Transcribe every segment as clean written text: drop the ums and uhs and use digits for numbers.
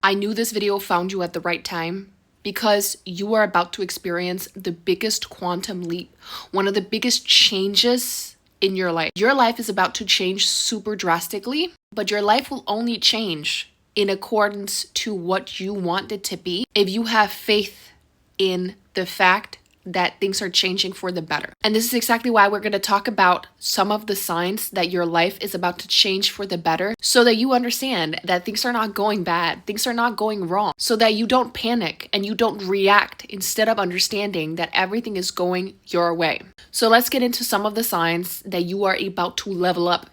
I knew this video found you at the right time because you are about to experience the biggest quantum leap, one of the biggest changes in your life. Your life is about to change super drastically, but your life will only change in accordance to what you want it to be if you have faith in the fact that things are changing for the better. And this is exactly why we're going to talk about some of the signs that your life is about to change for the better, so that you understand that things are not going bad, things are not going wrong, so that you don't panic and you don't react, instead of understanding that everything is going your way. So let's get into some of the signs that you are about to level up.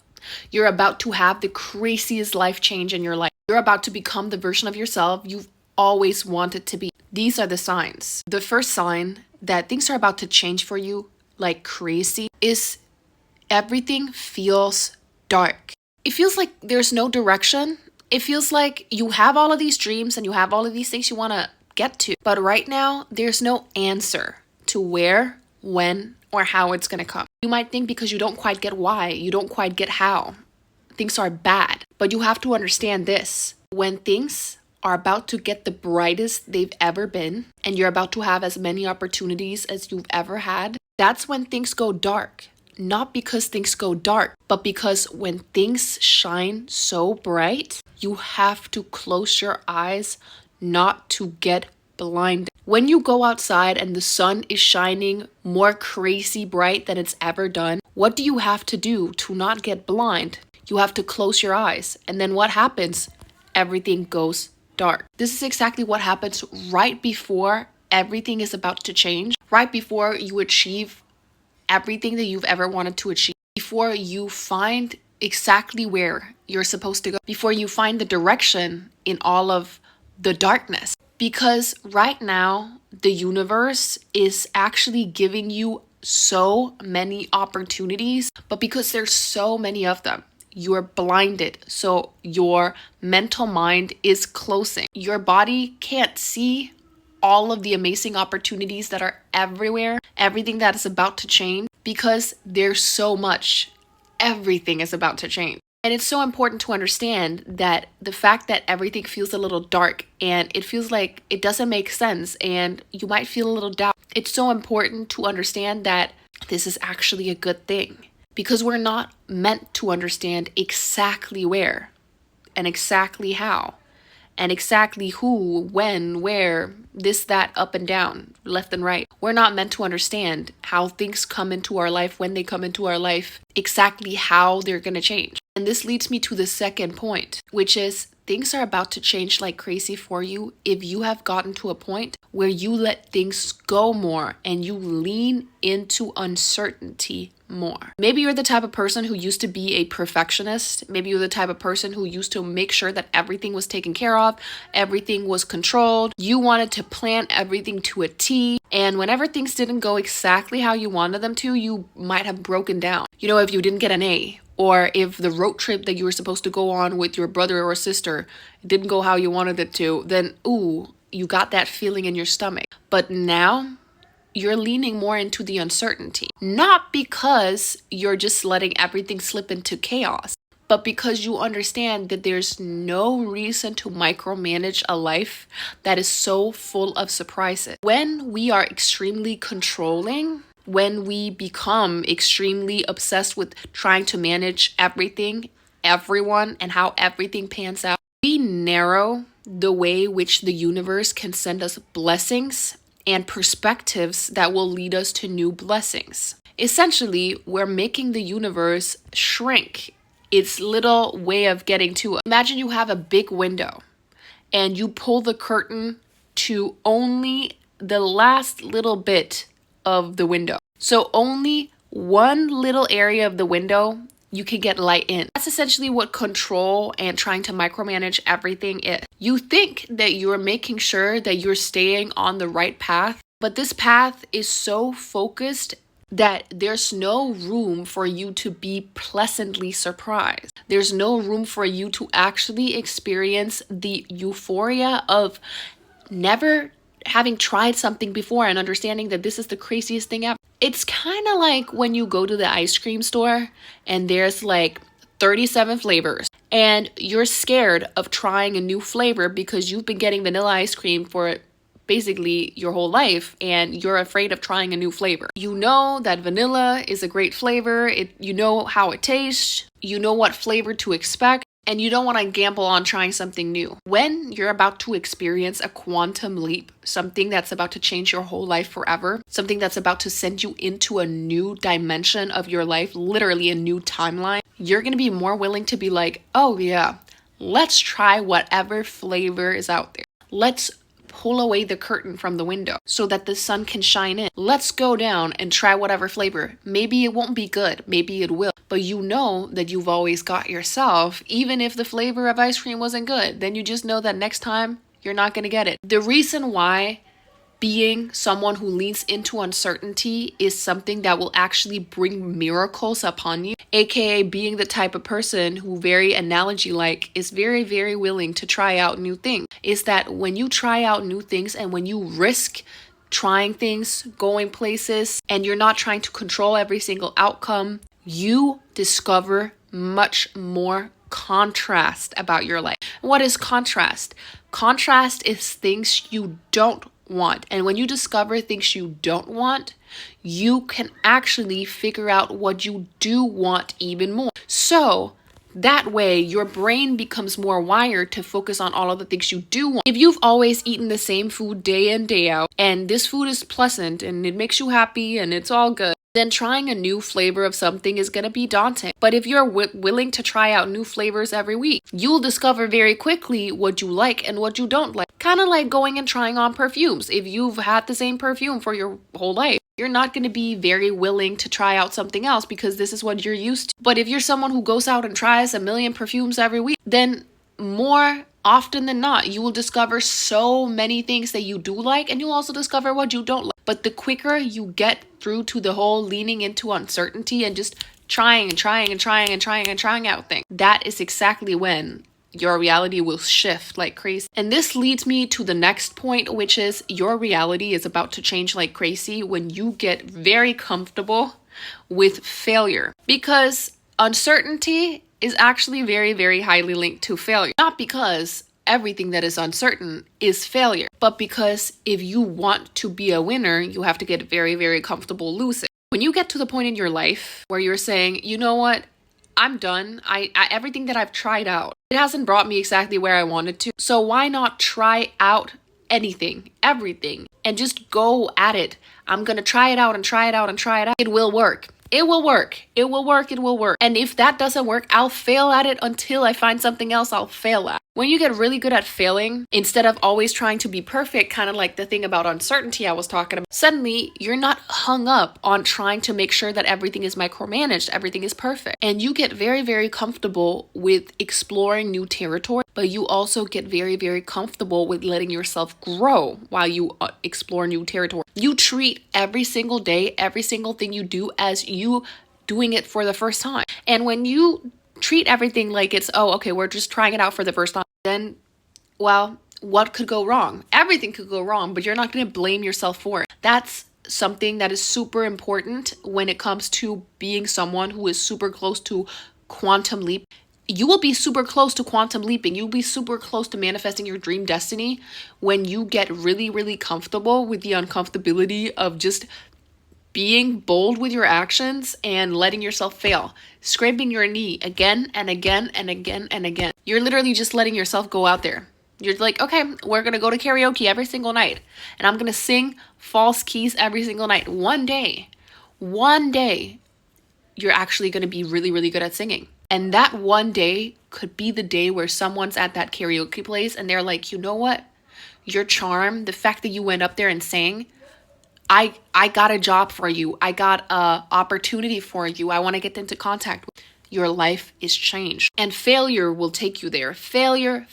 You're about to have the craziest life change in your life. You're about to become the version of yourself you've always wanted to be. These are the signs. The first sign that things are about to change for you like crazy is everything feels dark. It feels like there's no direction. It feels like you have all of these dreams and you have all of these things you want to get to, but right now there's no answer to where, when, or how it's going to come. You might think because you don't quite get why, you don't quite get how, things are bad. But you have to understand this. When things are about to get the brightest they've ever been, and you're about to have as many opportunities as you've ever had, that's when things go dark. Not because things go dark, but because when things shine so bright, you have to close your eyes not to get blinded. When you go outside and the sun is shining more crazy bright than it's ever done, what do you have to do to not get blind? You have to close your eyes. And then what happens? Everything goes dark. This is exactly what happens right before everything is about to change, right before you achieve everything that you've ever wanted to achieve, before you find exactly where you're supposed to go, before you find the direction in all of the darkness. Because right now, the universe is actually giving you so many opportunities, but because there's so many of them, you're blinded. So your mental mind is closing. Your body can't see all of the amazing opportunities that are everywhere, everything that is about to change, because there's so much. Everything is about to change. And it's so important to understand that the fact that everything feels a little dark and it feels like it doesn't make sense and you might feel a little doubt. It's so important to understand that this is actually a good thing, because we're not meant to understand exactly where and exactly how and exactly who, when, where, this, that, up and down, left and right. We're not meant to understand how things come into our life, when they come into our life, exactly how they're going to change. And this leads me to the second point, which is things are about to change like crazy for you if you have gotten to a point where you let things go more and you lean into uncertainty more. Maybe you're the type of person who used to be a perfectionist. Maybe you're the type of person who used to make sure that everything was taken care of, everything was controlled. You wanted to plan everything to a T. And whenever things didn't go exactly how you wanted them to, you might have broken down. You know, if you didn't get an A, or if the road trip that you were supposed to go on with your brother or sister didn't go how you wanted it to, then ooh, you got that feeling in your stomach. But now you're leaning more into the uncertainty, not because you're just letting everything slip into chaos, but because you understand that there's no reason to micromanage a life that is so full of surprises. When we are extremely controlling, when we become extremely obsessed with trying to manage everything, everyone, and how everything pans out, we narrow the way which the universe can send us blessings and perspectives that will lead us to new blessings. Essentially, we're making the universe shrink its little way of getting to us. Imagine you have a big window and you pull the curtain to only the last little bit of the window. So only one little area of the window you can get light in. That's essentially what control and trying to micromanage everything is. You think that you're making sure that you're staying on the right path, but this path is so focused that there's no room for you to be pleasantly surprised. There's no room for you to actually experience the euphoria of never having tried something before and understanding that this is the craziest thing ever. It's kind of like when you go to the ice cream store and there's like 37 flavors and you're scared of trying a new flavor because you've been getting vanilla ice cream for basically your whole life and you're afraid of trying a new flavor. You know that vanilla is a great flavor. You know how it tastes. You know what flavor to expect. And you don't want to gamble on trying something new. When you're about to experience a quantum leap, something that's about to change your whole life forever, something that's about to send you into a new dimension of your life, literally a new timeline, you're going to be more willing to be like, oh yeah, let's try whatever flavor is out there. Let's pull away the curtain from the window so that the sun can shine in. Let's go down and try whatever flavor. Maybe it won't be good. Maybe it will. But you know that you've always got yourself, even if the flavor of ice cream wasn't good, then you just know that next time you're not going to get it. The reason why being someone who leans into uncertainty is something that will actually bring miracles upon you, aka being the type of person who, very analogy-like, is very, very willing to try out new things, is that when you try out new things and when you risk trying things, going places, and you're not trying to control every single outcome, you discover much more contrast about your life. What is contrast? Contrast is things you don't want. And when you discover things you don't want, you can actually figure out what you do want even more. So that way, your brain becomes more wired to focus on all of the things you do want. If you've always eaten the same food day in, day out, and this food is pleasant and it makes you happy and it's all good, then trying a new flavor of something is going to be daunting. But if you're willing to try out new flavors every week, you'll discover very quickly what you like and what you don't like. Kind of like going and trying on perfumes. If you've had the same perfume for your whole life, you're not going to be very willing to try out something else because this is what you're used to. But if you're someone who goes out and tries a million perfumes every week, then more often than not, you will discover so many things that you do like, and you'll also discover what you don't like. But the quicker you get through to the whole leaning into uncertainty and just trying out things, that is exactly when your reality will shift like crazy. And this leads me to the next point, which is your reality is about to change like crazy when you get very comfortable with failure. Because uncertainty is actually very, very highly linked to failure. Not because everything that is uncertain is failure, but because if you want to be a winner, you have to get very, very comfortable losing. When you get to the point in your life where you're saying, you know what, I'm done. I everything that I've tried out, it hasn't brought me exactly where I wanted to. So why not try out anything, everything, and just go at it? I'm going to try it out and try it out and try it out. It will work. It will work. It will work. It will work. And if that doesn't work, I'll fail at it until I find something else I'll fail at. When you get really good at failing, instead of always trying to be perfect, kind of like the thing about uncertainty I was talking about, suddenly you're not hung up on trying to make sure that everything is micromanaged, everything is perfect. And you get very, very comfortable with exploring new territory, but you also get very, very comfortable with letting yourself grow while you explore new territory. You treat every single day, every single thing you do as you doing it for the first time. And when you treat everything like it's, oh, okay, we're just trying it out for the first time, then, well, what could go wrong? Everything could go wrong, but you're not going to blame yourself for it. That's something that is super important when it comes to being someone who is super close to quantum leap. You will be super close to quantum leaping. You'll be super close to manifesting your dream destiny when you get really, really comfortable with the uncomfortability of just being bold with your actions and letting yourself fail, scraping your knee again and again and again and again. You're literally just letting yourself go out there. You're like, okay, we're going to go to karaoke every single night and I'm going to sing false keys every single night. One day, you're actually going to be really, really good at singing. And that one day could be the day where someone's at that karaoke place and they're like, you know what? Your charm, the fact that you went up there and sang, I got a job for you. I got a opportunity for you. I want to get into contact with you. Your life is changed. And failure will take you there. Failure,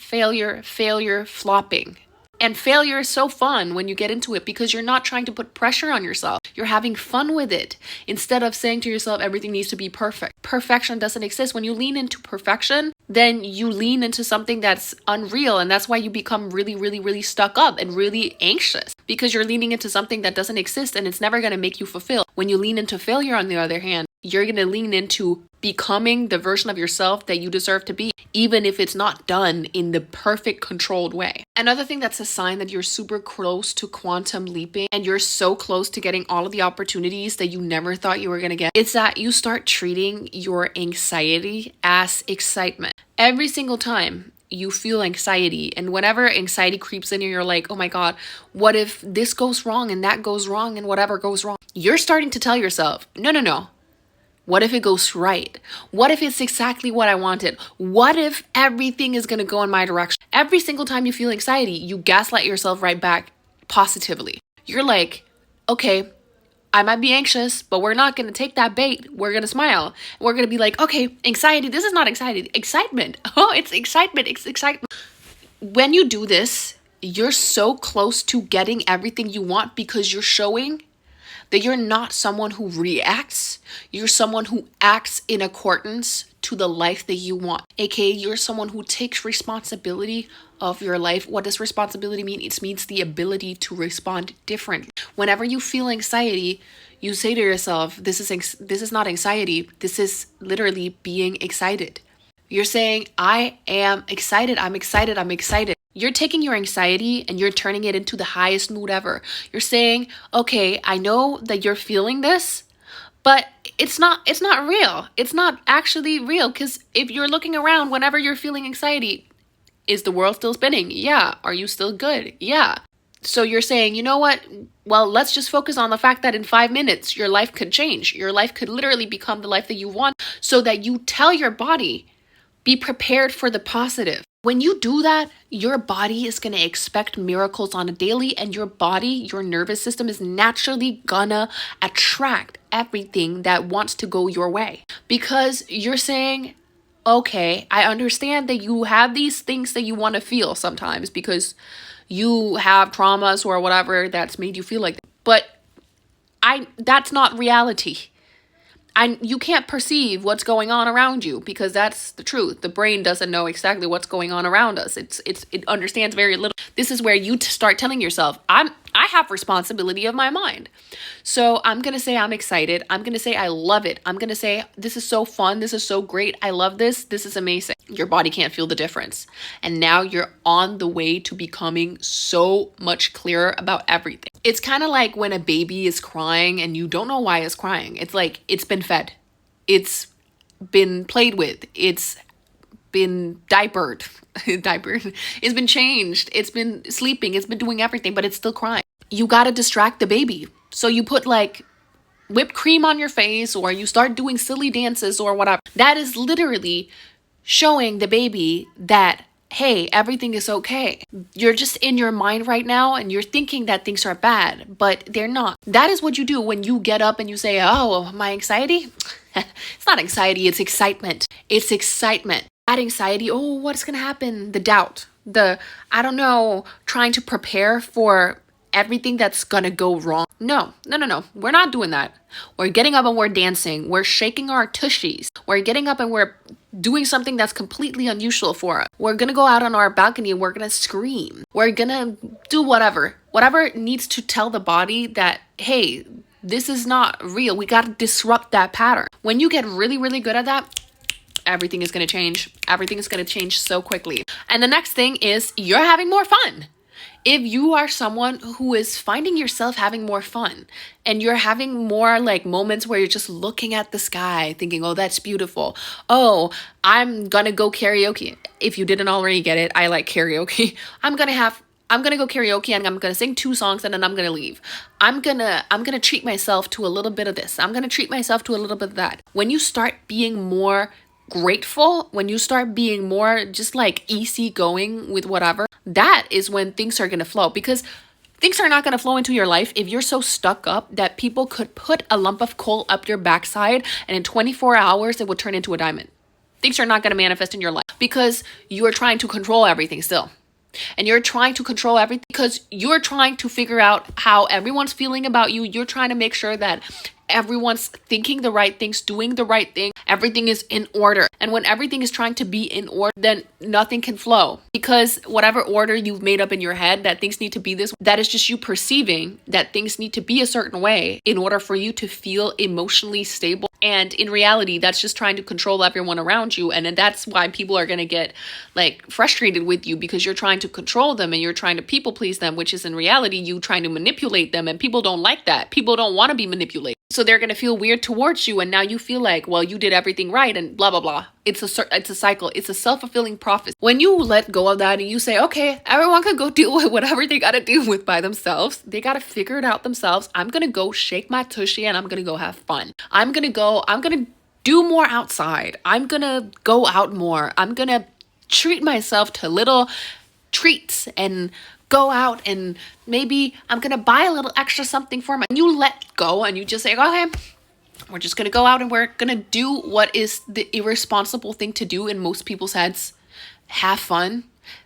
flopping. And failure is so fun when you get into it because you're not trying to put pressure on yourself. You're having fun with it instead of saying to yourself, everything needs to be perfect. Perfection doesn't exist. When you lean into perfection, then you lean into something that's unreal. And that's why you become really, really, really stuck up and really anxious because you're leaning into something that doesn't exist and it's never going to make you fulfill. When you lean into failure, on the other hand, you're going to lean into becoming the version of yourself that you deserve to be, even if it's not done in the perfect controlled way. Another thing that's a sign that you're super close to quantum leaping and you're so close to getting all of the opportunities that you never thought you were going to get, it's that you start treating your anxiety as excitement. Every single time you feel anxiety, and whenever anxiety creeps in and you're like, oh my God, what if this goes wrong and that goes wrong and whatever goes wrong? You're starting to tell yourself, no. What if it goes right? What if it's exactly what I wanted? What if everything is going to go in my direction? Every single time you feel anxiety, you gaslight yourself right back positively. You're like, okay, I might be anxious, but we're not going to take that bait. We're going to smile. We're going to be like, okay, anxiety, this is not anxiety, excitement. Oh, it's excitement. It's excitement. When you do this, you're so close to getting everything you want because you're showing that you're not someone who reacts. You're someone who acts in accordance to the life that you want. AKA, you're someone who takes responsibility of your life. What does responsibility mean? It means the ability to respond differently. Whenever you feel anxiety, you say to yourself, this is not anxiety. This is literally being excited. You're saying, I am excited. I'm excited. I'm excited. You're taking your anxiety and you're turning it into the highest mood ever. You're saying, okay, I know that you're feeling this, but it's not real. It's not actually real, because if you're looking around whenever you're feeling anxiety, is the world still spinning? Yeah. Are you still good? Yeah. So you're saying, you know what? Well, let's just focus on the fact that in 5 minutes, your life could change. Your life could literally become the life that you want, so that you tell your body, be prepared for the positive. When you do that, your body is going to expect miracles on a daily, and your body, your nervous system is naturally gonna attract everything that wants to go your way. Because you're saying, okay, I understand that you have these things that you want to feel sometimes because you have traumas or whatever that's made you feel like that. But that's not reality. And you can't perceive what's going on around you, because that's the truth. The brain doesn't know exactly what's going on around us. It understands very little. This is where you start telling yourself, I have responsibility of my mind. So I'm going to say I'm excited. I'm going to say I love it. I'm going to say this is so fun. This is so great. I love this. This is amazing. Your body can't feel the difference. And now you're on the way to becoming so much clearer about everything. It's kind of like when a baby is crying and you don't know why it's crying. It's like it's been fed. It's been played with. It's been diapered. It's been changed. It's been sleeping. It's been doing everything, but it's still crying. You got to distract the baby. So you put like whipped cream on your face, or you start doing silly dances or whatever. That is literally showing the baby that, hey, everything is okay. You're just in your mind right now and you're thinking that things are bad, but they're not. That is what you do when you get up and you say, oh, my anxiety? It's not anxiety, it's excitement. It's excitement. That anxiety, oh, what's going to happen? The doubt, I don't know, trying to prepare for everything that's going to go wrong. No. We're not doing that. We're getting up and we're dancing. We're shaking our tushies. We're getting up and we're doing something that's completely unusual for us. We're going to go out on our balcony and we're going to scream. We're going to do whatever needs to tell the body that, hey, this is not real. We got to disrupt that pattern. When you get really, really good at that, everything is going to change. Everything is going to change so quickly. And the next thing is you're having more fun. If you are someone who is finding yourself having more fun and you're having more like moments where you're just looking at the sky thinking, oh, that's beautiful. Oh, I'm going to go karaoke. If you didn't already get it, I like karaoke. I'm going to go karaoke and I'm going to sing 2 songs and then I'm going to leave. I'm going to treat myself to a little bit of this. I'm going to treat myself to a little bit of that. When you start being more grateful, when you start being more just like easygoing with whatever, that is when things are going to flow, because things are not going to flow into your life if you're so stuck up that people could put a lump of coal up your backside and in 24 hours it would turn into a diamond. Things are not going to manifest in your life because you are trying to control everything still. And you're trying to control everything because you're trying to figure out how everyone's feeling about you. You're trying to make sure that everyone's thinking the right things, doing the right thing. Everything is in order. And when everything is trying to be in order, then nothing can flow. Because whatever order you've made up in your head that things need to be this way, that is just you perceiving that things need to be a certain way in order for you to feel emotionally stable And in reality, that's just trying to control everyone around you. And then that's why people are going to get like frustrated with you, because you're trying to control them and you're trying to people please them, which is in reality you trying to manipulate them. And people don't like that. People don't want to be manipulated. So they're going to feel weird towards you. And now you feel like, well, you did everything right and blah, blah, blah. It's a cycle. It's a self-fulfilling prophecy. When you let go of that and you say, okay, everyone can go deal with whatever they got to deal with by themselves. They got to figure it out themselves. I'm going to go shake my tushy and I'm going to go have fun. I'm going to do more outside. I'm going to go out more. I'm going to treat myself to little treats and go out, and maybe I'm going to buy a little extra something for me. And you let go and you just say, okay, we're just going to go out and we're going to do what is the irresponsible thing to do in most people's heads. Have fun,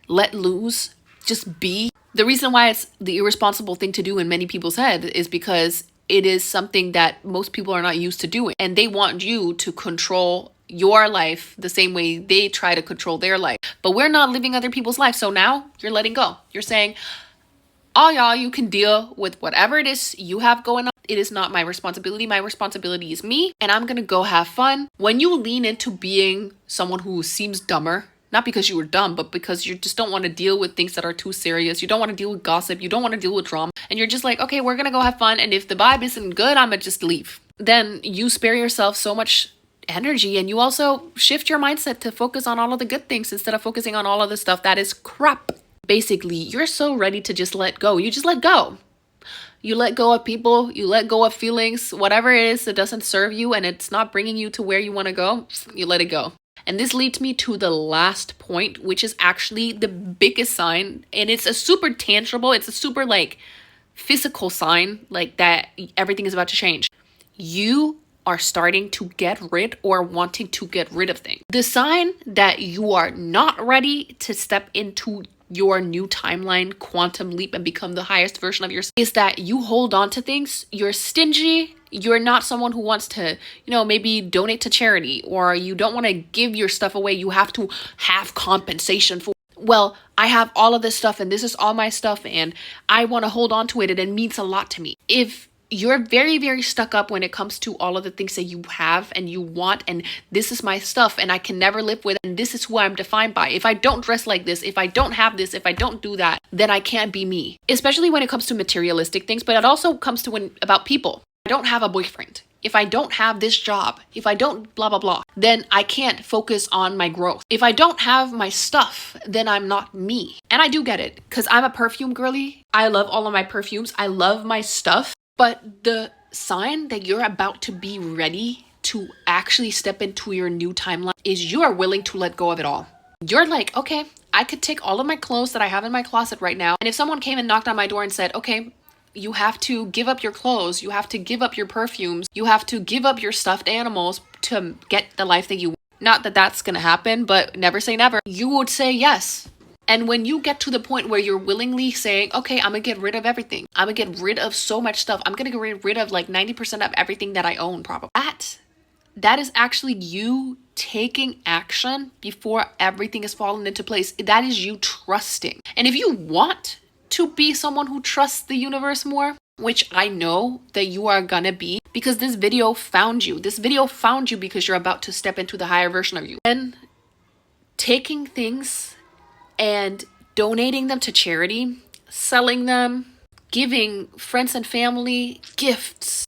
let loose, just be. The reason why it's the irresponsible thing to do in many people's head is because it is something that most people are not used to doing. And they want you to control your life the same way they try to control their life. But we're not living other people's lives. So now you're letting go. You're saying, all y'all, you can deal with whatever it is you have going on. It is not my responsibility. My responsibility is me, and I'm going to go have fun. When you lean into being someone who seems dumber, not because you were dumb, but because you just don't want to deal with things that are too serious. You don't want to deal with gossip. You don't want to deal with drama. And you're just like, okay, we're going to go have fun. And if the vibe isn't good, I'm going to just leave. Then you spare yourself so much energy, and you also shift your mindset to focus on all of the good things instead of focusing on all of the stuff that is crap. Basically, you're so ready to just let go. You just let go. You let go of people, you let go of feelings, whatever it is that doesn't serve you and it's not bringing you to where you want to go, you let it go. And this leads me to the last point, which is actually the biggest sign. And it's a super tangible, it's a super like physical sign, like that everything is about to change. You are starting to get rid or wanting to get rid of things. The sign that you are not ready to step into your new timeline, quantum leap, and become the highest version of yourself is that you hold on to things. You're stingy. You're not someone who wants to, maybe donate to charity, or you don't want to give your stuff away. You have to have compensation for, well, I have all of this stuff and this is all my stuff and I want to hold on to it and it means a lot to me. If you're very, very stuck up when it comes to all of the things that you have and you want, and this is my stuff and I can never live with it, and this is who I'm defined by. If I don't dress like this, if I don't have this, if I don't do that, then I can't be me. Especially when it comes to materialistic things, but it also comes to about people. I don't have a boyfriend. If I don't have this job, if I don't blah, blah, blah, then I can't focus on my growth. If I don't have my stuff, then I'm not me. And I do get it, because I'm a perfume girly. I love all of my perfumes. I love my stuff. But the sign that you're about to be ready to actually step into your new timeline is you are willing to let go of it all. You're like, okay, I could take all of my clothes that I have in my closet right now. And if someone came and knocked on my door and said, okay, you have to give up your clothes, you have to give up your perfumes, you have to give up your stuffed animals to get the life that you want. Not that that's going to happen, but never say never. You would say yes. And when you get to the point where you're willingly saying, okay, I'm going to get rid of everything. I'm going to get rid of so much stuff. I'm going to get rid of like 90% of everything that I own probably. That is actually you taking action before everything is fallen into place. That is you trusting. And if you want to be someone who trusts the universe more, which I know that you are going to be, because this video found you. This video found you because you're about to step into the higher version of you. And taking things and donating them to charity, selling them, giving friends and family gifts,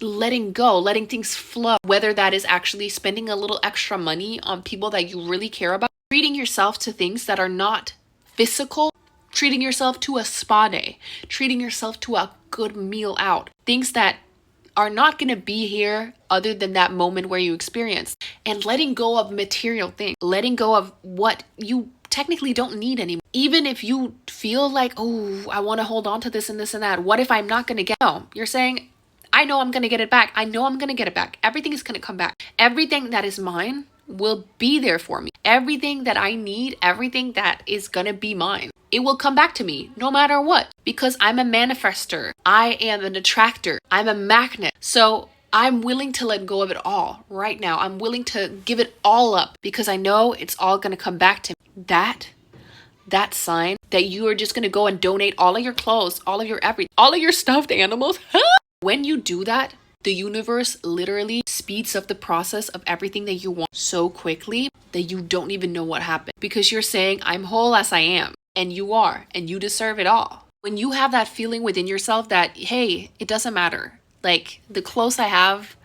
letting go, letting things flow, whether that is actually spending a little extra money on people that you really care about, treating yourself to things that are not physical, treating yourself to a spa day, treating yourself to a good meal out, things that are not going to be here other than that moment where you experience, and letting go of material things, letting go of what you technically don't need anymore. Even if you feel like, oh, I want to hold on to this and this and that. What if I'm not going to get? No, you're saying, I know I'm going to get it back. I know I'm going to get it back. Everything is going to come back. Everything that is mine will be there for me. Everything that I need, everything that is going to be mine, it will come back to me no matter what, because I'm a manifester. I am an attractor. I'm a magnet. So I'm willing to let go of it all right now. I'm willing to give it all up because I know it's all going to come back to me. That sign that you are just going to go and donate all of your clothes, all of your everything, all of your stuffed animals. When you do that, The universe literally speeds up the process of everything that you want so quickly that you don't even know what happened, because you're saying, I'm whole as I am, and you are, and you deserve it all. When you have that feeling within yourself that, hey, it doesn't matter, like the clothes I have,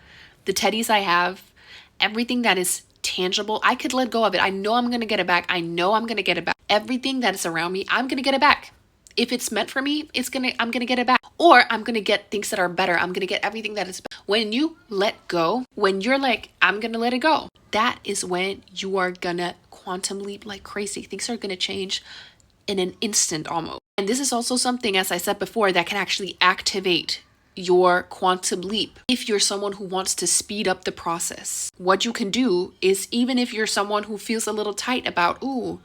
the teddies I have, everything that is tangible, I could let go of it. I know I'm going to get it back. I know I'm going to get it back. Everything that is around me, I'm going to get it back. If it's meant for me, I'm going to get it back. Or I'm going to get things that are better. I'm going to get everything that is better. When you let go, when you're like, I'm going to let it go, that is when you are going to quantum leap like crazy. Things are going to change in an instant almost. And this is also something, as I said before, that can actually activate your quantum leap. If you're someone who wants to speed up the process, what you can do is, even if you're someone who feels a little tight about, ooh,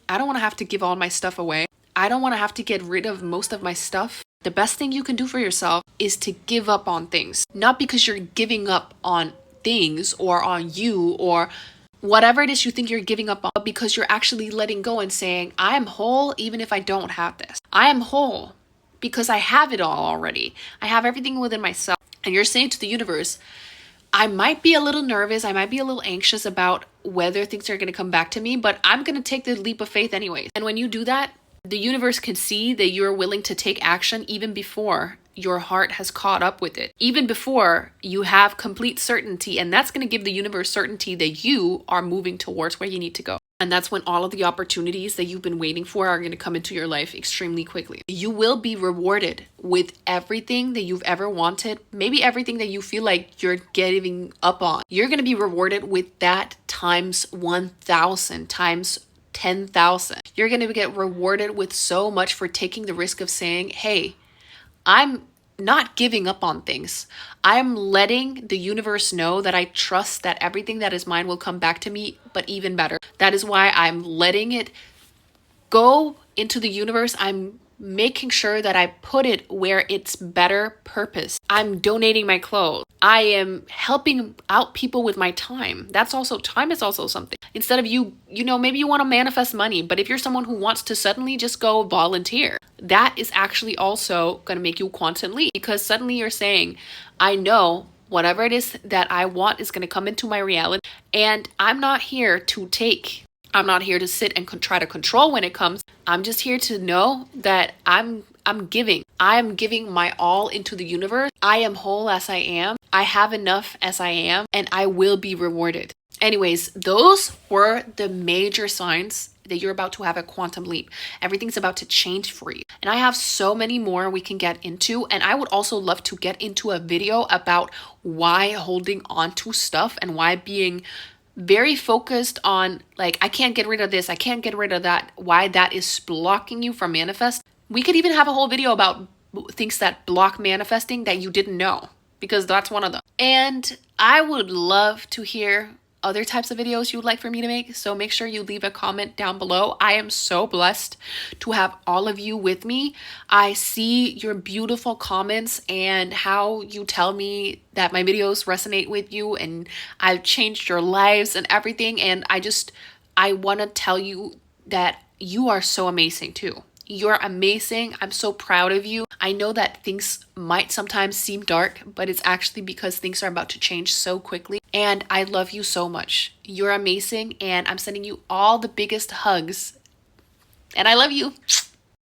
I don't want to have to give all my stuff away, I don't want to have to get rid of most of my stuff, the best thing you can do for yourself is to give up on things. Not because you're giving up on things or on you or whatever it is you think you're giving up on, but because you're actually letting go and saying, I am whole even if I don't have this. I am whole because I have it all already. I have everything within myself. And you're saying to the universe, I might be a little nervous, I might be a little anxious about whether things are going to come back to me, but I'm going to take the leap of faith anyways. And when you do that, the universe can see that you're willing to take action even before your heart has caught up with it, even before you have complete certainty. And that's going to give the universe certainty that you are moving towards where you need to go. And that's when all of the opportunities that you've been waiting for are going to come into your life extremely quickly. You will be rewarded with everything that you've ever wanted, maybe everything that you feel like you're giving up on. You're going to be rewarded with that times 1,000, times 10,000. You're going to get rewarded with so much for taking the risk of saying, hey, I'm not giving up on things. I'm letting the universe know that I trust that everything that is mine will come back to me, but even better. That is why I'm letting it go into the universe. I'm making sure that I put it where it's better purpose. I'm donating my clothes. I am helping out people with my time. Time is also something. Instead of maybe you want to manifest money, but if you're someone who wants to suddenly just go volunteer, that is actually also going to make you quantum leap, because suddenly you're saying, I know whatever it is that I want is going to come into my reality, and I'm not here to sit and try to control when it comes. I'm just here to know that I'm giving. I am giving my all into the universe. I am whole as I am. I have enough as I am, and I will be rewarded. Anyways, those were the major signs that you're about to have a quantum leap. Everything's about to change for you. And I have so many more we can get into. And I would also love to get into a video about why holding on to stuff and why being very focused on, like, I can't get rid of this, I can't get rid of that, why that is blocking you from manifest. We could even have a whole video about things that block manifesting that you didn't know, because that's one of them. And I would love to hear other types of videos you would like for me to make, so make sure you leave a comment down below. I am so blessed to have all of you with me. I see your beautiful comments and how you tell me that my videos resonate with you and I've changed your lives and everything, and I want to tell you that you are so amazing too. You're amazing. I'm so proud of you. I know that things might sometimes seem dark, but it's actually because things are about to change so quickly. And I love you so much. You're amazing. And I'm sending you all the biggest hugs. And I love you.